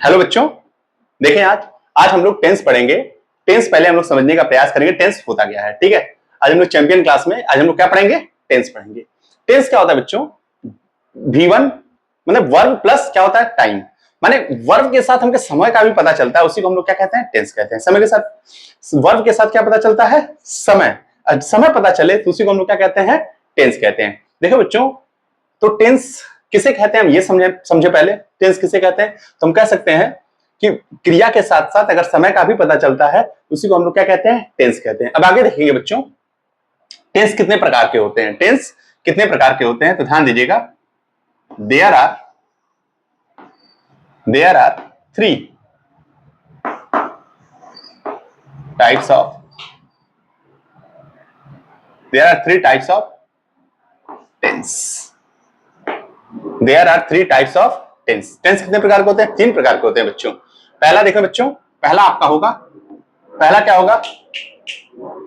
Hello बच्चों, देखें आज हम लोग टेंस पढ़ेंगे। टेंस पहले हम लोग समझने का प्रयास करेंगे टेंस होता क्या है। ठीक है, आज हम लोग चैंपियन क्लास में आज हम लोग क्या पढ़ेंगे? टेंस पढ़ेंगे। टेंस क्या होता है बच्चों? V1 मतलब वर्ब प्लस क्या होता है? टाइम। माने वर्ब के साथ हमके समय का भी पता चलता है, उसी को हम लोग क्या कहते हैं? टेंस कहते हैं। समय के साथ वर्ब के साथ क्या पता चलता है? समय। समय पता चले तो उसी को हम लोग क्या कहते हैं? टेंस कहते हैं। देखो बच्चों, तो टेंस किसे कहते हैं हम ये समझे पहले। टेंस किसे कहते हैं? तो हम कह सकते हैं कि क्रिया के साथ साथ अगर समय का भी पता चलता है उसी को हम लोग क्या कहते हैं? टेंस कहते हैं। अब आगे देखेंगे बच्चों, टेंस कितने प्रकार के होते हैं। टेंस कितने प्रकार के होते हैं तो ध्यान दीजिएगा। There are three types of tense. There are three types of tense. Tense कितने प्रकार के होते हैं? तीन प्रकार के होते हैं बच्चों। पहला देखो बच्चों, पहला आपका होगा, पहला क्या होगा?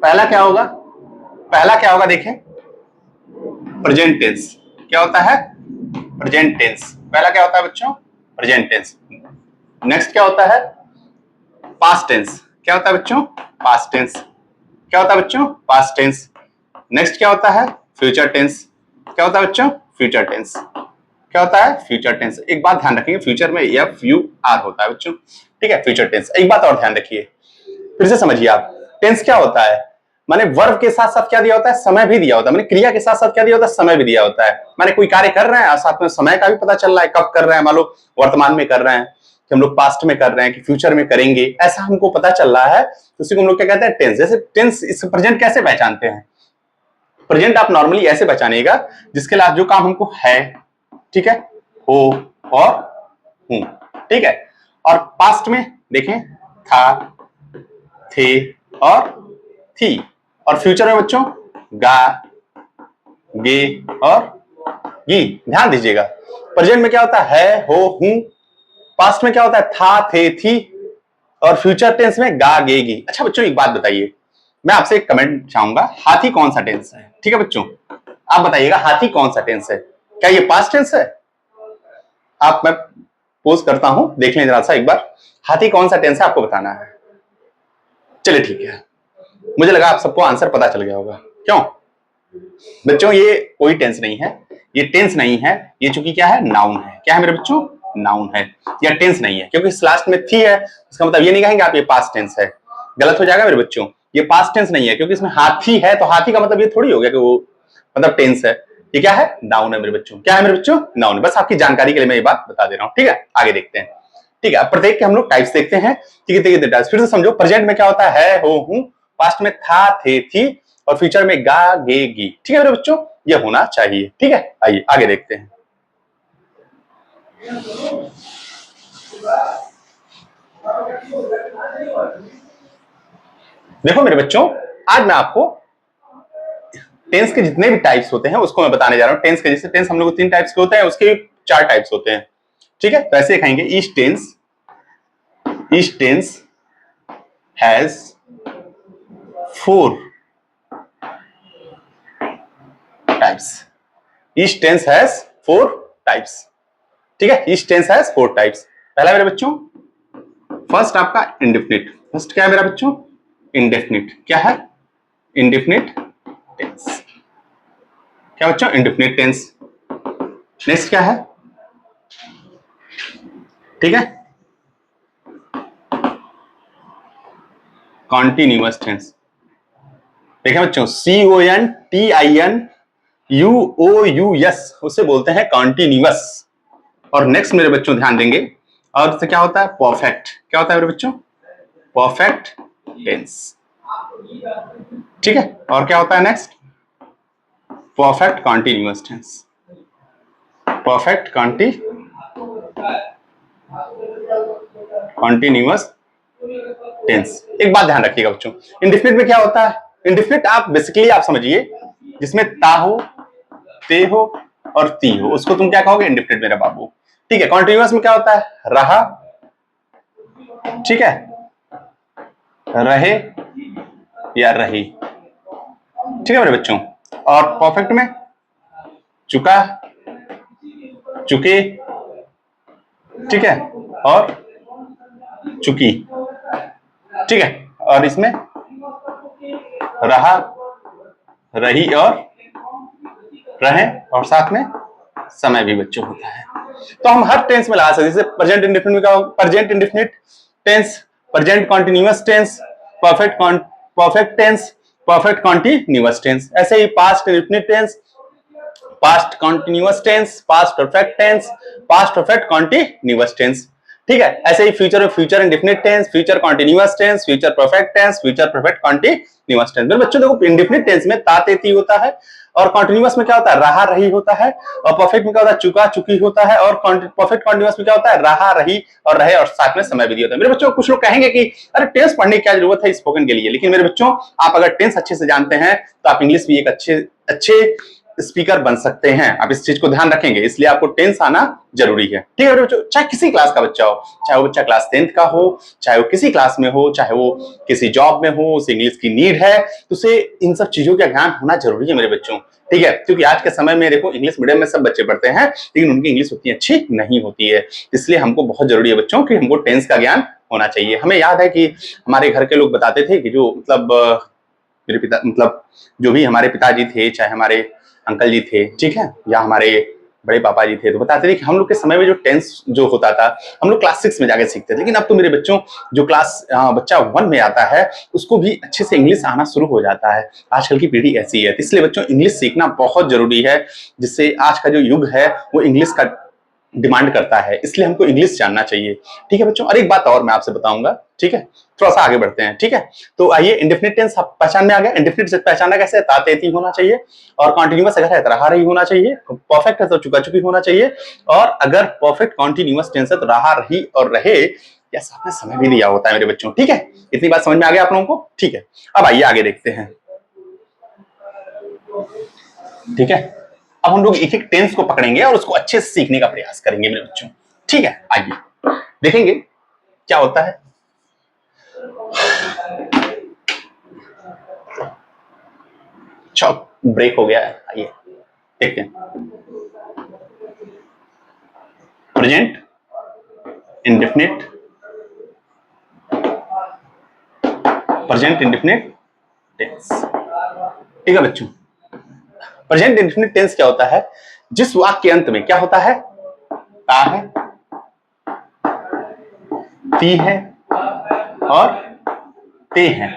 पहला क्या होगा देखें, प्रेजेंट टेंस। क्या होता है? Present tense. पहला क्या होता है बच्चों? Present tense. नेक्स्ट क्या होता है? Past tense. क्या होता है बच्चों? Past tense. क्या होता है बच्चों? Past tense. नेक्स्ट क्या होता है? Future tense. क्या होता है बच्चों? Future tense. क्या होता है? Future tense. एक बात ध्यान रखिए, फ्यूचर में FUR होता है बच्चों। ठीक है, फ्यूचर टेंस। एक बात और ध्यान रखिए, फिर से समझिए आप। टेंस क्या होता है? माने वर्ब के साथ साथ क्या दिया होता है? समय भी दिया होता है। माने क्रिया के साथ साथ क्या दिया होता है? समय भी दिया होता है। माने कोई कार्य कर रहे हैं और साथ में समय का भी पता चल रहा है, कब कर रहे हैं। मान लो वर्तमान में कर रहे हैं, कि हम लोग पास्ट में कर रहे हैं, कि फ्यूचर में करेंगे, ऐसा हमको पता चल रहा है तो उसी को हम लोग क्या कहते हैं? टेंस। जैसे टेंस, इस प्रेजेंट कैसे पहचानते हैं? प्रेजेंट आप नॉर्मली ऐसे पहचानिएगा जिसके लास्ट जो काम हमको है, ठीक है, हो और हूं, ठीक है। और पास्ट में देखें, था, थे और थी। और फ्यूचर में बच्चों गा, गे और गी। ध्यान दीजिएगा, प्रेजेंट में क्या होता है? हो, हूं। पास्ट में क्या होता है? था, थे, थी। और फ्यूचर टेंस में गा, गे, गी। अच्छा बच्चों, एक बात बताइए, मैं आपसे एक कमेंट चाहूंगा, हाथी कौन सा टेंस है? ठीक है बच्चों, आप बताइएगा हाथी कौन सा टेंस है? क्या ये पास्ट टेंस है? आप, मैं पोज करता हूं, देख लें जरा सा एक बार, हाथी कौन सा टेंस है आपको बताना है। चलिए ठीक है, मुझे लगा आप सबको आंसर पता चल गया होगा। क्यों बच्चों? ये कोई टेंस नहीं है, ये टेंस नहीं है, ये चूंकि क्या है? नाउन है। क्या है मेरे बच्चों? नाउन है। या टेंस नहीं है, क्योंकि इस लास्ट में थी है, इसका मतलब ये नहीं कहेंगे आप ये पास्ट टेंस है। गलत हो जाएगा मेरे बच्चों। ये पास्ट टेंस नहीं है, क्योंकि इसमें हाथी है, तो हाथी का मतलब ये थोड़ी हो गया कि वो मतलब टेंस है। ये क्या है? नाउन है मेरे बच्चों। क्या है मेरे बच्चों? नाउन। बस आपकी जानकारी के लिए मैं ये बात बता दे रहा हूं। ठीक है, आगे देखते हैं। ठीक है, अब प्रत्येक के हम लोग टाइप्स देखते हैं कि कितने कितने टाइप्स। फिर से समझो, प्रेजेंट में क्या होता है? हो, हूं। पास्ट में था, थे, थी। और फ्यूचर में गा, गे, गी। ठीक है मेरे बच्चों, ये होना चाहिए। ठीक है, आइए आगे देखते हैं। देखो मेरे बच्चों, आज मैं आपको टेंस के जितने भी टाइप्स होते हैं उसको मैं बताने जा रहा हूं। टेंस के, जैसे टेंस हम लोग 3 टाइप्स के होते हैं, उसके 4 टाइप्स होते हैं। ठीक है, तो ऐसे दिखाएंगे। Each tense has 4 types. Each tense has 4 types. ठीक है, ईच टेंस हैज 4 टाइप्स। पहला मेरे बच्चों, फर्स्ट आपका इंडेफिनिट। फर्स्ट क्या है मेरा बच्चों? इंडेफिनिट। क्या है? Indefinite tense. क्या बच्चों? Indefinite tense. नेक्स्ट क्या है? ठीक है, कॉन्टिन्यूअस टेंस। देखिए बच्चों, CONTINUOUS उसे बोलते हैं कॉन्टिन्यूअस। और नेक्स्ट मेरे बच्चों ध्यान देंगे, और इससे क्या होता है? परफेक्ट। क्या होता है मेरे बच्चों? Perfect tense. ठीक है, और क्या होता है next? Perfect continuous tense. Perfect continuous tense. एक बात ध्यान रखिएगा बच्चों, इंडेफिनिट में क्या होता है? इंडेफिनिट आप बेसिकली आप समझिए, जिसमें ता हो, ते हो और ती हो, उसको तुम क्या कहोगे? इंडेफिनिट मेरा बाबू। ठीक है, कॉन्टिन्यूअस में क्या होता है? रहा, ठीक है, रहे या रही। ठीक है मेरे बच्चों। और परफेक्ट में चुका, चुके, ठीक है, और चुकी, ठीक है। और इसमें रहा, रही और रहे, और साथ में समय भी बच्चों होता है। तो हम हर टेंस में ला सकते हैं, जैसे प्रेजेंट इंडेफिनिट का present indefinite tense, present continuous tense, perfect tense, perfect continuous tense. ऐसे ही past indefinite tense, past continuous tense, past perfect tense, past perfect continuous tense, ठीक है। ऐसे ही फ्यूचर में future indefinite tense, future continuous tense, future perfect tense, future perfect continuous tense. मेरे बच्चों देखो, इंडेफिनिट टेंस में ता तेती होता है, और कॉन्टिन्यूअस में क्या होता है, रहा रही होता है, और परफेक्ट में क्या होता है, चुका चुकी होता है, और परफेक्ट कॉन्टिन्यूअस में क्या होता है, रहा रही और रहे, और साथ में समय भी दिया होता है। मेरे बच्चों, कुछ लोग कहेंगे कि अरे टेंस पढ़ने की क्या जरूरत है स्पोकन के लिए, लेकिन मेरे बच्चों, आप अगर टेंस अच्छे से जानते हैं तो आप इंग्लिश भी एक अच्छे स्पीकर बन सकते हैं। आप इस चीज को ध्यान रखेंगे, इसलिए आपको टेंस आना जरूरी है, ठीक है बच्चों। चाहे किसी क्लास का बच्चा हो, चाहे वो बच्चा क्लास 10th का हो, चाहे वो किसी क्लास में हो, चाहे वो किसी जॉब में हो, उसे इंग्लिश की नीड है, तो उसे इन सब चीजों का ज्ञान होना जरूरी है मेरे बच्चों, ठीक है। क्योंकि आज के समय में देखो, इंग्लिश मीडियम में सब बच्चे पढ़ते हैं, लेकिन उनकी इंग्लिश उतनी अच्छी नहीं होती है। इसलिए हमको बहुत जरूरी है बच्चों कि हमको टेंस का ज्ञान होना चाहिए। हमें याद है कि हमारे घर के लोग बताते थे कि जो मेरे पिता, जो भी हमारे पिताजी थे, चाहे हमारे अंकल जी थे, ठीक है, या हमारे बड़े पापा जी थे, तो बताते थे कि हम लोग के समय में जो टेंस जो होता था, हम लोग क्लास 6 में जाके सीखते थे। लेकिन अब तो मेरे बच्चों, जो बच्चा 1 में आता है, उसको भी अच्छे से इंग्लिश आना शुरू हो जाता है। आजकल की पीढ़ी ऐसी है, इसलिए बच्चों इंग्लिश सीखना बहुत जरूरी है, जिससे आज का जो युग है वो इंग्लिश का डिमांड करता है, इसलिए हमको इंग्लिश जानना चाहिए, ठीक है बच्चों। और एक बात और मैं आपसे बताऊंगा, ठीक है, थोड़ा सा आगे बढ़ते हैं, ठीक है। तो आइए, इंडेफिनिट टेंस पहचान में आ गया। इंडेफिनिट से पहचानना कैसे है, ता तेती होना चाहिए, और कॉन्टिन्यूअस अगर है तो रहा रही होना चाहिए, परफेक्ट है तो चुका चुकी होना चाहिए, और अगर परफेक्ट कॉन्टिन्यूअस टेंस है तो रहा रही और रहे, या साथ में समय भी दिया होता है मेरे बच्चों, ठीक है। इतनी बात समझ में आ गया आप लोगों को, ठीक है। अब आइए आगे देखते हैं, ठीक है। अब हम लोग एक एक टेंस को पकड़ेंगे और उसको अच्छे से सीखने का प्रयास करेंगे मेरे बच्चों, ठीक है। आइए देखेंगे क्या होता है। चौक ब्रेक हो गया है, आइए देखते हैं। Present indefinite, present indefinite tense, ठीक है बच्चों। प्रेजेंट इंडेफिनिट टेंस क्या होता है, जिस वाक्य के अंत में क्या होता है, ता है, ती है और ते हैं,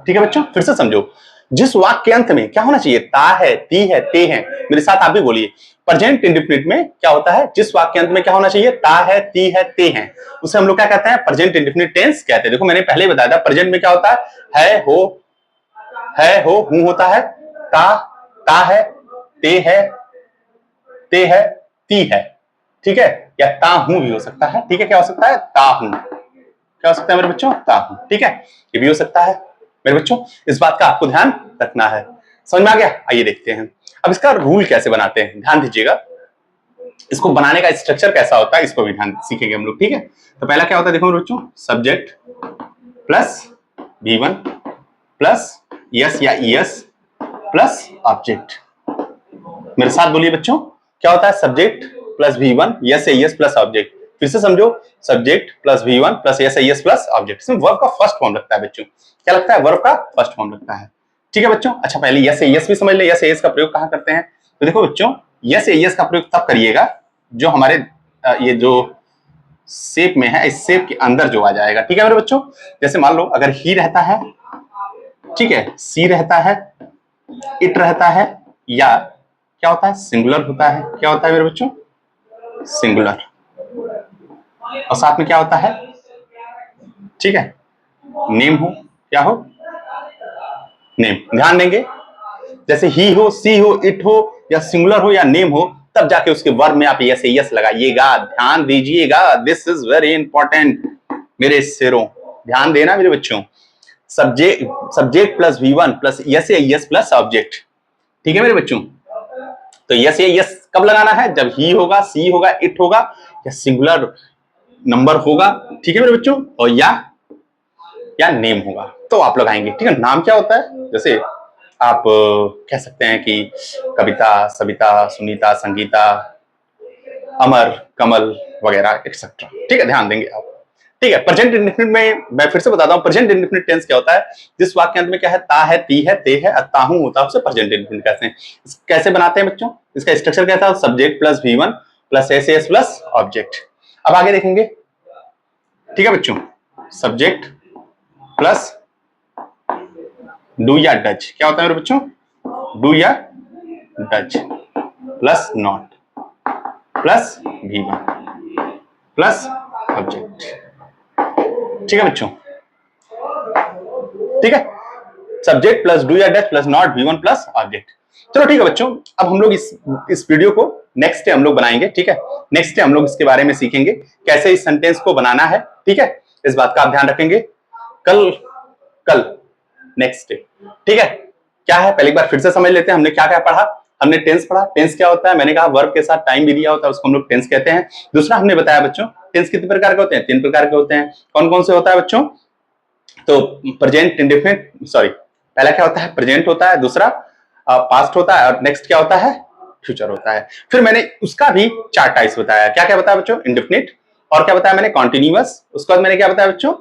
ठीक है बच्चों। फिर से समझो, जिस वाक्य के अंत में क्या होना चाहिए, ता है, ती है, ते हैं। मेरे साथ आप भी बोलिए, प्रेजेंट इंडेफिनिट में क्या होता है, जिस वाक्य के अंत में क्या होना चाहिए, ता है, ती है, ते हैं, उसे हम लोग क्या कहते हैं, प्रेजेंट इंडेफिनिट टेंस कहते हैं। देखो मैंने पहले ही बताया था, प्रेजेंट में क्या होता है, हो, हूं होता है, ता है, ते है, ती है, ठीक है, या ता हूं भी हो सकता है, ठीक है। क्या हो सकता है, ता हूं, क्या हो सकता है मेरे बच्चों, ता हूं, ठीक है, ये भी हो सकता है मेरे बच्चों। इस बात का आपको ध्यान रखना है, समझ में आ गया। आइए देखते हैं अब इसका रूल कैसे बनाते हैं, ध्यान दीजिएगा। इसको बनाने का स्ट्रक्चर कैसा होता है, इसको भी ध्यान सीखेंगे हम लोग, ठीक है। तो पहला क्या होता है, देखो मेरे बच्चों, subject plus V1 plus yes या ईएस प्लस ऑब्जेक्ट। मेरे साथ बोलिए बच्चों, क्या होता है, सब्जेक्ट प्लस V1 यस या ईएस प्लस ऑब्जेक्ट। फिर से समझो, subject plus V1 plus yes या ईएस प्लस ऑब्जेक्ट। इसमें वर्ब का फर्स्ट फॉर्म लगता है बच्चों, क्या लगता है, वर्ब का फर्स्ट फॉर्म लगता है, ठीक है बच्चों। अच्छा पहले यस या ईएस भी समझ ले, यस या ईएस का प्रयोग कहां करते हैं। तो देखो बच्चों, यस या ईएस का प्रयोग तब करिएगा जो हमारे ये जो शेप में है, इस शेप के अंदर जो आ जाएगा, ठीक है मेरे बच्चों। जैसे मान लो अगर ही रहता है, ठीक है, सी रहता है, इट रहता है, या क्या होता है, सिंगुलर होता है, क्या होता है मेरे बच्चों, सिंगुलर, और साथ में क्या होता है, ठीक है, नेम हो, क्या हो, नेम। ध्यान देंगे, जैसे ही हो, सी हो, इट हो, या सिंगुलर हो, या नेम हो, तब जाके उसके वर्ब में आप यस यस लगाइएगा, ध्यान दीजिएगा, दिस इज वेरी इंपॉर्टेंट मेरे शेरों, ध्यान देना मेरे बच्चों। Subject plus V1 plus yes या यस प्लस ऑब्जेक्ट, ठीक है मेरे बच्चों। तो यस या यस कब लगाना है, जब ही होगा, सी होगा, इट होगा, या सिंगुलर नंबर होगा, ठीक है मेरे बच्चों, और या नेम होगा, तो आप लगाएंगे, ठीक है। नाम क्या होता है, जैसे आप कह सकते हैं कि कविता, सविता, सुनीता, संगीता, अमर, कमल वगैरह एक्सेट्रा, ठीक है, ध्यान देंगे आप, ठीक है। प्रेजेंट इंडेफिनिट में मैं फिर से बताता हूं, प्रेजेंट इंडेफिनिट टेंस क्या होता है, जिस वाक्य अंत में क्या है, ता है, ती है, ते है, ताहू होता है, उसे प्रेजेंट इंडेफिनिट कहते हैं। कैसे बनाते हैं बच्चों, इसका स्ट्रक्चर क्या था, subject plus V1 plus SAS plus object. अब आगे देखेंगे, ठीक है बच्चों, सब्जेक्ट प्लस डू या डज, क्या होता है मेरे बच्चों, डू या does plus not plus V1 plus object. ठीक है बच्चों, ठीक है, सब्जेक्ट प्लस डू या does plus not V1 plus object. चलो ठीक है बच्चों, अब हम लोग इस वीडियो को नेक्स्ट डे हम लोग बनाएंगे। ठीक है, नेक्स्ट डे हम लोग इसके बारे में सीखेंगे कैसे इस सेंटेंस को बनाना है। ठीक है, इस बात का आप ध्यान रखेंगे। कल नेक्स्ट डे, ठीक है। क्या है, पहले एक बार फिर से समझ लेते हैं हमने क्या क्या पढ़ा। हमने टेंस पढ़ा, टेंस क्या होता है, मैंने कहा वर्ब के साथ टाइम भी दिया होता है, उसको हम लोग टेंस कहते हैं। दूसरा हमने बताया बच्चों, टेंस कितने प्रकार के होते हैं, 3 प्रकार के होते हैं। कौन कौन से होता है बच्चों, तो प्रेजेंट इंडेफिनिट, सॉरी, पहला क्या होता है, प्रेजेंट होता है, दूसरा पास्ट होता है, और नेक्स्ट क्या होता है, फ्यूचर होता है। फिर मैंने उसका भी 4 टाइप्स बताया। क्या क्या बताया बच्चों, इंडेफिनिट, और क्या बताया मैंने, कॉन्टिन्यूअस, उसके बाद मैंने क्या बताया बच्चों,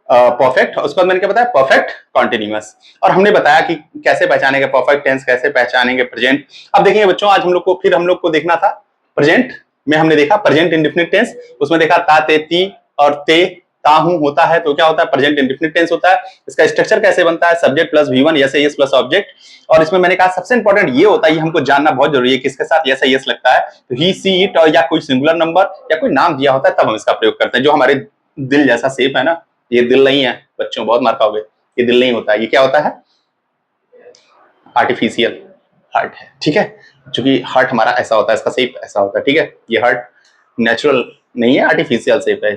परफेक्ट, उसके बाद मैंने क्या बताया, परफेक्ट कॉन्टिन्यूअस, और हमने बताया कि कैसे पहचानेंगे परफेक्ट टेंस, कैसे पहचानेंगे प्रेजेंट। अब देखेंगे बच्चों, आज हम लोग को, फिर हम लोग को देखना था प्रेजेंट में, हमने देखा प्रेजेंट इंडेफिनिट टेंस, उसमें देखा ता, ते, ती और ते, ताहू होता है, तो क्या होता है, प्रेजेंट इंडेफिनिट टेंस होता है। इसका स्ट्रक्चर कैसे बनता है, subject plus V1 yes yes plus object. और इसमें मैंने कहा सबसे इंपॉर्टेंट ये होता है, ये हमको जानना बहुत जरूरी है, किसके साथ यस यस लगता है, तो ही सी इट, और या कोई सिंगुलर नंबर या कोई नाम दिया होता है, तब हम इसका प्रयोग करते हैं। जो हमारे दिल जैसा शेप है ना, ये दिल नहीं है बच्चों, बहुत मार खाओगे, ये दिल नहीं होता है, ये क्या होता है, आर्टिफिशियल हार्ट है। ठीक है, क्योंकि हार्ट हमारा ऐसा होता है, इसका शेप ऐसा होता है। ठीक है, ये हार्ट नेचुरल नहीं है, आर्टिफिशियल शेप है,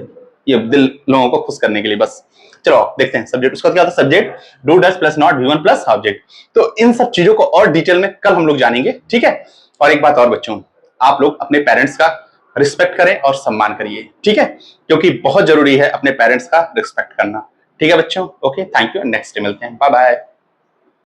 ये दिल लोगों को खुश करने के लिए बस। चलो देखते हैं सब्जेक्ट, उसका क्या होता है, subject do does plus not V1 plus object. तो इन सब चीजों को और डिटेल में कल हम लोग जानेंगे। ठीक है, और एक बात और बच्चों, आप लोग अपने पेरेंट्स का रिस्पेक्ट करें और सम्मान करिए। ठीक है, क्योंकि बहुत जरूरी है अपने पेरेंट्स का रिस्पेक्ट करना। ठीक है बच्चों, okay, thank you, next day मिलते हैं, बाय बाय।